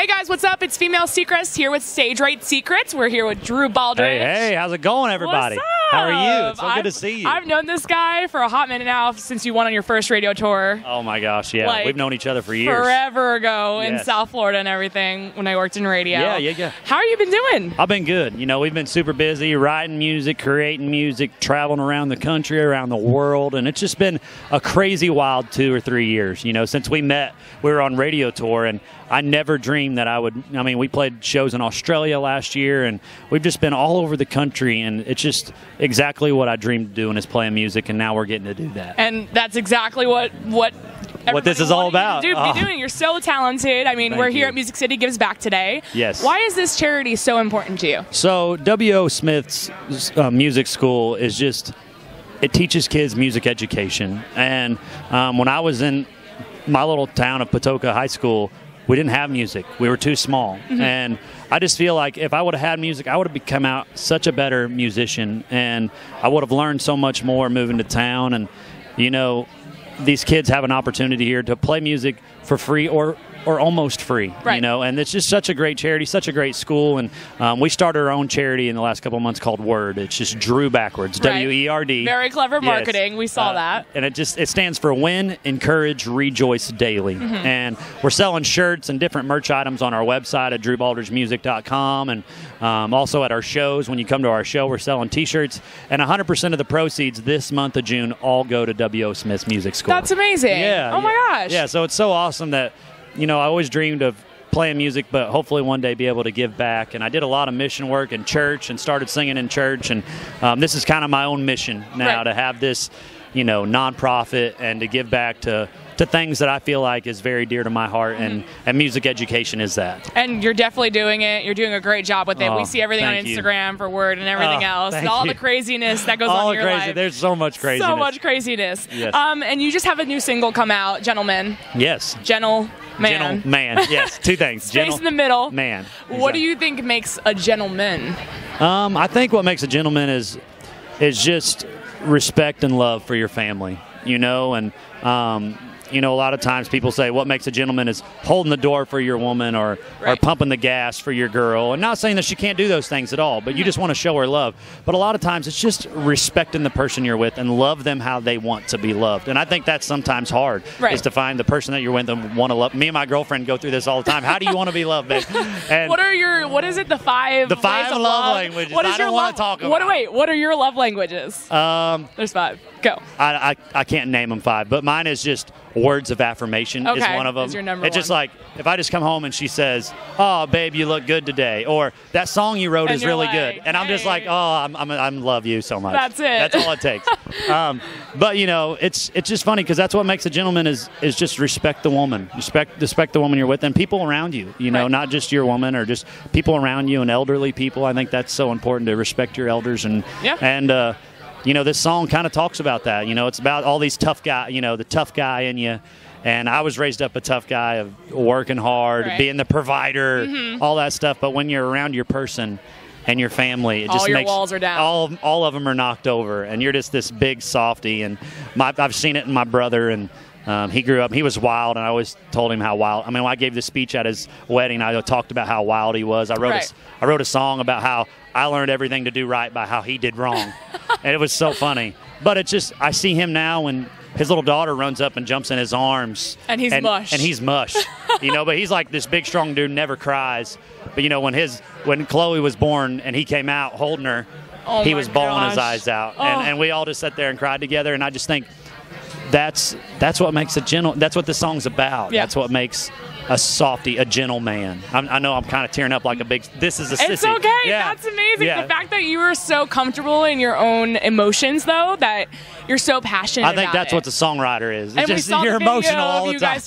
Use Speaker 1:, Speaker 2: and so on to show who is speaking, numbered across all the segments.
Speaker 1: Hey guys, what's up? It's Female Secrets here with Stage Right Secrets. We're here with Drew Baldridge.
Speaker 2: Hey, how's it going, everybody?
Speaker 1: What's up?
Speaker 2: How are you? It's so good to see you.
Speaker 1: I've known this guy for a hot minute now since you went on your first radio tour.
Speaker 2: Oh my gosh, yeah.
Speaker 1: Like,
Speaker 2: we've known each other for years.
Speaker 1: Forever ago in
Speaker 2: Yes.
Speaker 1: South Florida and everything when I worked in radio.
Speaker 2: Yeah.
Speaker 1: How you been doing?
Speaker 2: I've been good. You know, we've been super busy writing music, creating music, traveling around the country, around the world, and it's just been a crazy wild 2 or 3 years. You know, since we met, we were on radio tour, and I never dreamed that we played shows in Australia last year, and we've just been all over the country, and it's just exactly what I dreamed of doing, is playing music, and now we're getting to do that.
Speaker 1: And that's exactly what
Speaker 2: this is all about.
Speaker 1: Be doing. You're so talented. I mean,
Speaker 2: Thank
Speaker 1: we're here
Speaker 2: you.
Speaker 1: at Music City Gives Back today.
Speaker 2: Yes.
Speaker 1: Why is this charity so important to you?
Speaker 2: So W.O. Smith's music school is just, it teaches kids music education. And when I was in my little town of Patoka High School, we didn't have music. We were too small.
Speaker 1: Mm-hmm.
Speaker 2: And I just feel like if I would have had music, I would have become out such a better musician. And I would have learned so much more moving to town. And, you know, these kids have an opportunity here to play music for free or almost free,
Speaker 1: right.
Speaker 2: You know, and it's just such a great charity, such a great school. And we started our own charity in the last couple of months called WORD. It's just Drew backwards,
Speaker 1: right.
Speaker 2: W-E-R-D.
Speaker 1: Very clever marketing. Yes. We saw that.
Speaker 2: And it stands for Win, Encourage, Rejoice Daily.
Speaker 1: Mm-hmm.
Speaker 2: And we're selling shirts and different merch items on our website at drewbaldridgemusic.com, and also at our shows. When you come to our show, we're selling T-shirts, and 100% of the proceeds this month of June all go to W.O. Smith's Music School.
Speaker 1: That's amazing.
Speaker 2: Yeah.
Speaker 1: Oh my gosh.
Speaker 2: Yeah, so it's so awesome that, you know, I always dreamed of playing music, but hopefully one day be able to give back. And I did a lot of mission work in church and started singing in church. And this is kind of my own mission now,
Speaker 1: right.
Speaker 2: to have this, you know, nonprofit and to give back to things that I feel like is very dear to my heart, and music education is that.
Speaker 1: And you're definitely doing it. You're doing a great job with it.
Speaker 2: Oh,
Speaker 1: we see everything on
Speaker 2: Instagram
Speaker 1: for WORD and everything else. And all the craziness that goes on in your life.
Speaker 2: There's so much craziness.
Speaker 1: So much craziness.
Speaker 2: Yes.
Speaker 1: And you just have a new single come out, Gentleman.
Speaker 2: Yes.
Speaker 1: Gentleman.
Speaker 2: Gentleman. Yes. Two things.
Speaker 1: Space in the middle.
Speaker 2: Man. Exactly.
Speaker 1: What do you think makes a gentleman?
Speaker 2: I think what makes a gentleman is just respect and love for your family, you know, and you know, a lot of times people say what makes a gentleman is holding the door for your woman or pumping the gas for your girl. And not saying that she can't do those things at all, but you just want to show her love. But a lot of times it's just respecting the person you're with and love them how they want to be loved. And I think that's sometimes hard, is to find the person that you're with and want to love. Me and my girlfriend go through this all the time. How do you want to be loved, babe? And
Speaker 1: what is it, the five ways of
Speaker 2: love languages.
Speaker 1: What is
Speaker 2: I don't want to talk about.
Speaker 1: What are your love languages? There's 5. Go.
Speaker 2: I can't name them 5, but mine is just words of affirmation is one of them.
Speaker 1: That's your number
Speaker 2: it's
Speaker 1: one.
Speaker 2: Just like if I just come home and she says, "Oh, babe, you look good today," or "That song you wrote is really good," and I'm just like, "Oh, I love you so much."
Speaker 1: That's it.
Speaker 2: That's all it takes. But you know, it's just funny because that's what makes a gentleman is just respect the woman, respect the woman you're with, and people around you. You know, not just your woman or just people around you and elderly people. I think that's so important to respect your elders and. You know, this song kind of talks about that. You know, it's about all these tough guys, you know, the tough guy in you. And I was raised up a tough guy of working hard, being the provider, all that stuff. But when you're around your person and your family, it just makes
Speaker 1: walls are down.
Speaker 2: All of them are knocked over. And you're just this big softy. And I've seen it in my brother. And he grew up, he was wild. And I always told him how wild. I mean, when I gave the speech at his wedding, I talked about how wild he was. I wrote a song about how I learned everything to do right by how he did wrong. And it was so funny. But it's just, I see him now when his little daughter runs up and jumps in his arms.
Speaker 1: And he's mush.
Speaker 2: And he's mush. You know, but he's like this big, strong dude, never cries. But, you know, when Chloe was born and he came out holding her, he was bawling his eyes out.
Speaker 1: Oh.
Speaker 2: And we all just sat there and cried together. And I just think that's what makes that's what the song's about.
Speaker 1: Yeah.
Speaker 2: That's what makes a softy, a gentle man. I know I'm kind of tearing up like a big, this is a sissy.
Speaker 1: It's okay.
Speaker 2: Yeah.
Speaker 1: That's amazing.
Speaker 2: Yeah.
Speaker 1: The fact that you were so comfortable in your own emotions, though, that you're so passionate
Speaker 2: I think
Speaker 1: about
Speaker 2: that's
Speaker 1: it.
Speaker 2: what the songwriter is. It's
Speaker 1: and
Speaker 2: just,
Speaker 1: we saw
Speaker 2: you're
Speaker 1: the video
Speaker 2: emotional all
Speaker 1: of
Speaker 2: the
Speaker 1: you
Speaker 2: time.
Speaker 1: guys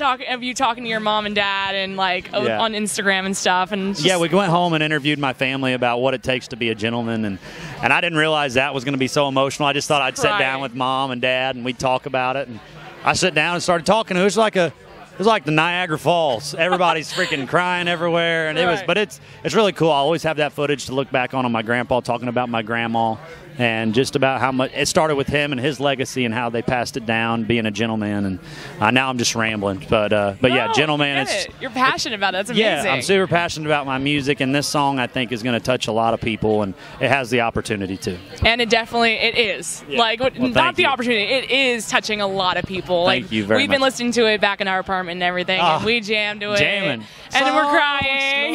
Speaker 1: talking to your mom and dad and like on Instagram and stuff. And just,
Speaker 2: yeah, we went home and interviewed my family about what it takes to be a gentleman, and I didn't realize that was going to be so emotional. I just thought I'd sit down with mom and dad and we'd talk about it. And I sat down and started talking. It was like the Niagara Falls. Everybody's freaking crying everywhere, and but it's really cool. I always have that footage to look back on my grandpa talking about my grandma, and just about how much it started with him and his legacy and how they passed it down, being a gentleman. And now I'm just rambling, but yeah, gentleman.
Speaker 1: You're passionate about it. That's amazing.
Speaker 2: Yeah, I'm super passionate about my music, and this song I think is going to touch a lot of people, and it has the opportunity to.
Speaker 1: And it is.
Speaker 2: Yeah.
Speaker 1: Like, well, not the opportunity. It is touching a lot of people.
Speaker 2: Thank you very much.
Speaker 1: We've been listening to it back in our apartment and everything, and we jammed to it.
Speaker 2: Jamming.
Speaker 1: And then we're crying.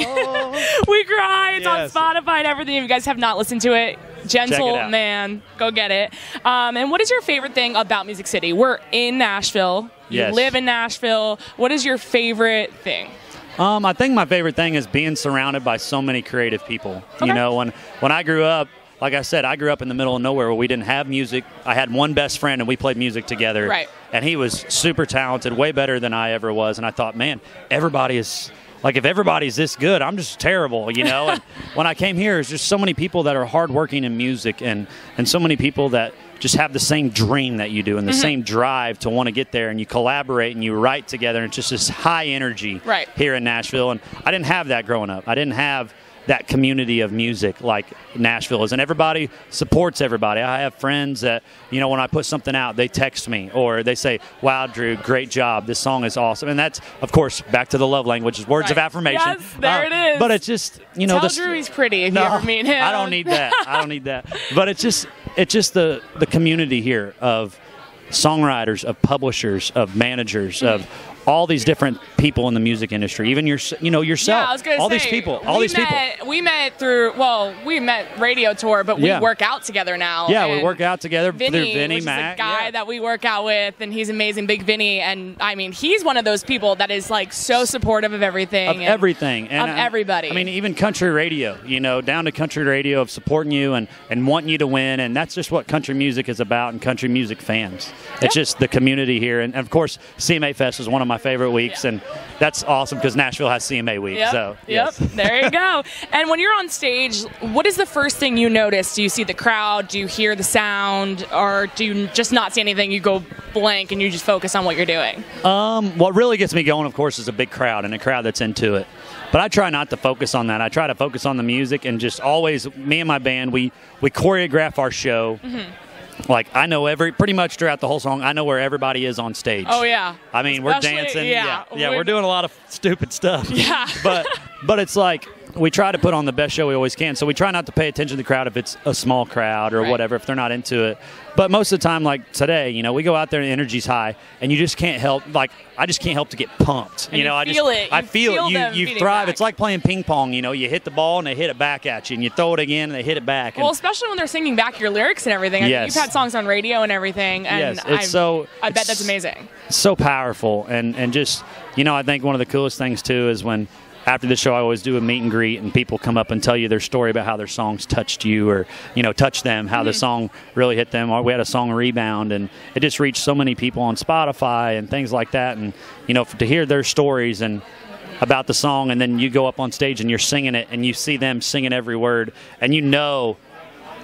Speaker 1: We cry. It's on Spotify and everything. If you guys have not listened to it, Gentleman, go get it. And what is your favorite thing about Music City? We're in Nashville. You live in Nashville. What is your favorite thing?
Speaker 2: I think my favorite thing is being surrounded by so many creative people.
Speaker 1: Okay.
Speaker 2: You know, when I grew up, like I said, I grew up in the middle of nowhere where we didn't have music. I had one best friend, and we played music together.
Speaker 1: Right.
Speaker 2: And he was super talented, way better than I ever was. And I thought, man, everybody is – like, if everybody's this good, I'm just terrible, you know? And when I came here, there's just so many people that are hardworking in music and so many people that just have the same dream that you do and the same drive to want to get there, and you collaborate and you write together, and it's just this high energy here in Nashville. And I didn't have that growing up. I didn't have that community of music like Nashville is, and everybody supports everybody. I have friends that, you know, when I put something out, they text me or they say, "Wow, Drew, great job. This song is awesome." And that's, of course, back to the love language, words of affirmation.
Speaker 1: Yes, there it is.
Speaker 2: But it's just, you know,
Speaker 1: tell Drew he's pretty if you ever meet him.
Speaker 2: I don't need that. I don't need that. But it's just the community here of songwriters, of publishers, of managers, of all these different people in the music industry, even yourself.
Speaker 1: Yeah, I was gonna
Speaker 2: all
Speaker 1: say,
Speaker 2: these people.
Speaker 1: We met through, we met radio tour, but we work out together now.
Speaker 2: Yeah, we work out together through Vinny
Speaker 1: which
Speaker 2: Mac.
Speaker 1: is a guy that we work out with, and he's amazing, Big Vinny. And I mean, he's one of those people that is like so supportive of everything.
Speaker 2: Of everything. And
Speaker 1: of everybody.
Speaker 2: I mean, even country radio, you know, down to country radio, of supporting you and wanting you to win. And that's just what country music is about, and country music fans. It's just the community here. And of course, CMA Fest is one of my favorite weeks, and that's awesome because Nashville has CMA week. So yes.
Speaker 1: There you go. And when you're on stage, what is the first thing you notice? Do you see the crowd? Do you hear the sound? Or do you just not see anything? You go blank and you just focus on what you're doing?
Speaker 2: What really gets me going, of course, is a big crowd and a crowd that's into it. But I try not to focus on that. I try to focus on the music, and just always, me and my band, we choreograph our show. Like, I know pretty much throughout the whole song, I know where everybody is on stage.
Speaker 1: Oh, yeah.
Speaker 2: I mean, we're dancing.
Speaker 1: Yeah,
Speaker 2: we're doing a lot of stupid stuff.
Speaker 1: Yeah.
Speaker 2: But it's like, we try to put on the best show we always can. So we try not to pay attention to the crowd if it's a small crowd or whatever, if they're not into it. But most of the time, like today, you know, we go out there and the energy's high, and you just can't help, like, I just can't help to get pumped.
Speaker 1: And
Speaker 2: I
Speaker 1: feel it.
Speaker 2: I feel it. You thrive.
Speaker 1: Back.
Speaker 2: It's like playing ping pong. You know, you hit the ball and they hit it back at you, and you throw it again and they hit it back.
Speaker 1: Well, especially when they're singing back your lyrics and everything. I mean, you've had songs on radio and everything, and I bet that's amazing.
Speaker 2: So powerful, and just, you know, I think one of the coolest things too is when, after the show, I always do a meet and greet, and people come up and tell you their story about how their songs touched you, or, you know, touched them, how the song really hit them. Or we had a song Rebound, and it just reached so many people on Spotify and things like that. And, you know, to hear their stories and about the song, and then you go up on stage and you're singing it, and you see them singing every word, and you know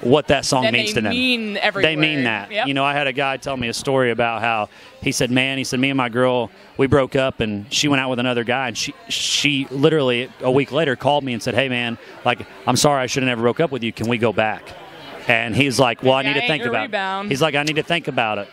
Speaker 2: what that song means to them. They mean that.
Speaker 1: Yep.
Speaker 2: You know, I had a guy tell me a story about how he said, me and my girl, we broke up, and she went out with another guy, and she literally a week later called me and said, "Hey man, like, I'm sorry, I should have never broke up with you. Can we go back?" And he's like, "Well, I need to think about it." He's like, "I need to think about it."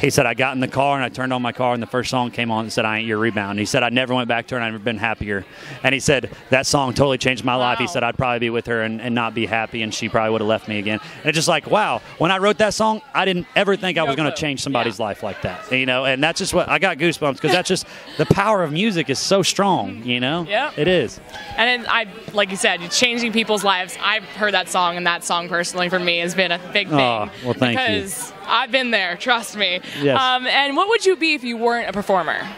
Speaker 2: He said, "I got in the car and I turned on my car, and the first song came on and said, 'I ain't your rebound.'" He said, "I never went back to her, and I've never been happier." And he said, "That song totally changed my life." He said, "I'd probably be with her and not be happy, and she probably would have left me again." And it's just like, wow, when I wrote that song, I didn't ever think I was going to change somebody's life like that. You know, and that's just what I got goosebumps, because that's just the power of music is so strong, you know?
Speaker 1: Yeah.
Speaker 2: It is.
Speaker 1: And like you said, changing people's lives. I've heard that song, and that song personally for me has been a big thing.
Speaker 2: Oh, well, thank you.
Speaker 1: Because I've been there, trust me.
Speaker 2: Yes.
Speaker 1: And what would you be if you weren't a performer?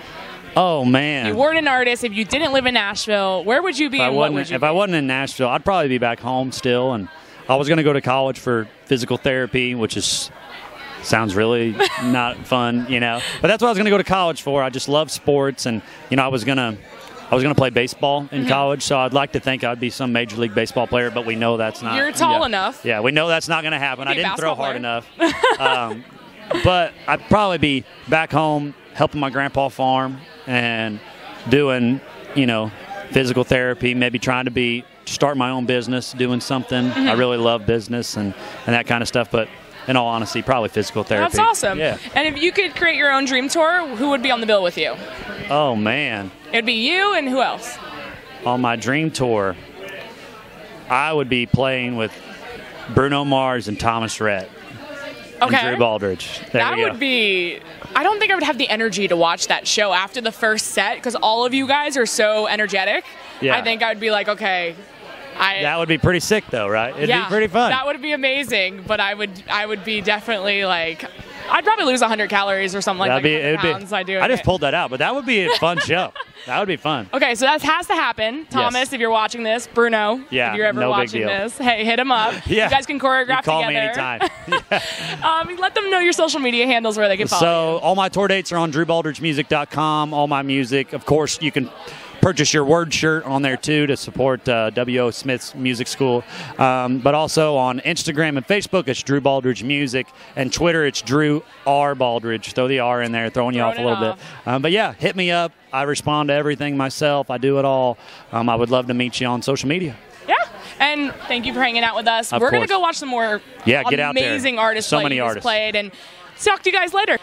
Speaker 2: Oh, man.
Speaker 1: If you weren't an artist, if you didn't live in Nashville, where would you be, and what would you be?
Speaker 2: If I wasn't in Nashville, I'd probably be back home still. And I was going to go to college for physical therapy, which sounds really not fun, you know. But that's what I was going to go to college for. I just love sports, and, you know, I was going to play baseball in college, so I'd like to think I'd be some Major League Baseball player, but we know that's not.
Speaker 1: You're tall enough.
Speaker 2: Yeah, we know that's not going to happen. I didn't throw hard enough. But I'd probably be back home helping my grandpa farm and doing, you know, physical therapy, maybe trying to start my own business, doing something. I really love business and that kind of stuff, but in all honesty, probably physical therapy.
Speaker 1: That's awesome.
Speaker 2: Yeah.
Speaker 1: And if you could create your own dream tour, who would be on the bill with you?
Speaker 2: Oh, man.
Speaker 1: It'd be you and who else?
Speaker 2: On my dream tour, I would be playing with Bruno Mars and Thomas Rhett.
Speaker 1: Okay.
Speaker 2: And Drew Baldridge.
Speaker 1: That would be... I don't think I would have the energy to watch that show after the first set because all of you guys are so energetic.
Speaker 2: Yeah.
Speaker 1: I think I would be like, okay...
Speaker 2: that would be pretty sick, though, right? It'd be pretty fun.
Speaker 1: That would be amazing, but I would be definitely like... I'd probably lose 100 calories or something like that.
Speaker 2: I just pulled that out, but that would be a fun show. That would be fun.
Speaker 1: Okay, so that has to happen. Thomas, if you're watching this, Bruno, if you're ever watching this, hey, hit him up.
Speaker 2: Yeah.
Speaker 1: You guys can choreograph
Speaker 2: call
Speaker 1: together.
Speaker 2: Me anytime.
Speaker 1: Let them know your social media handles where they can follow you.
Speaker 2: So all my tour dates are on drewbaldridgemusic.com. All my music, of course, you can purchase your word shirt on there too to support W.O. Smith's music school. But also on Instagram and Facebook, it's Drew Baldridge Music, and Twitter, it's Drew R. Baldridge. Throw the R in there, throwing you off a little bit. But yeah, hit me up. I respond to everything myself. I do it all. I would love to meet you on social media.
Speaker 1: Yeah. And thank you for hanging out with us. We're going to go watch some more
Speaker 2: get out there.
Speaker 1: amazing artists
Speaker 2: So
Speaker 1: play
Speaker 2: many
Speaker 1: you just
Speaker 2: artists.
Speaker 1: played. And talk to you guys later.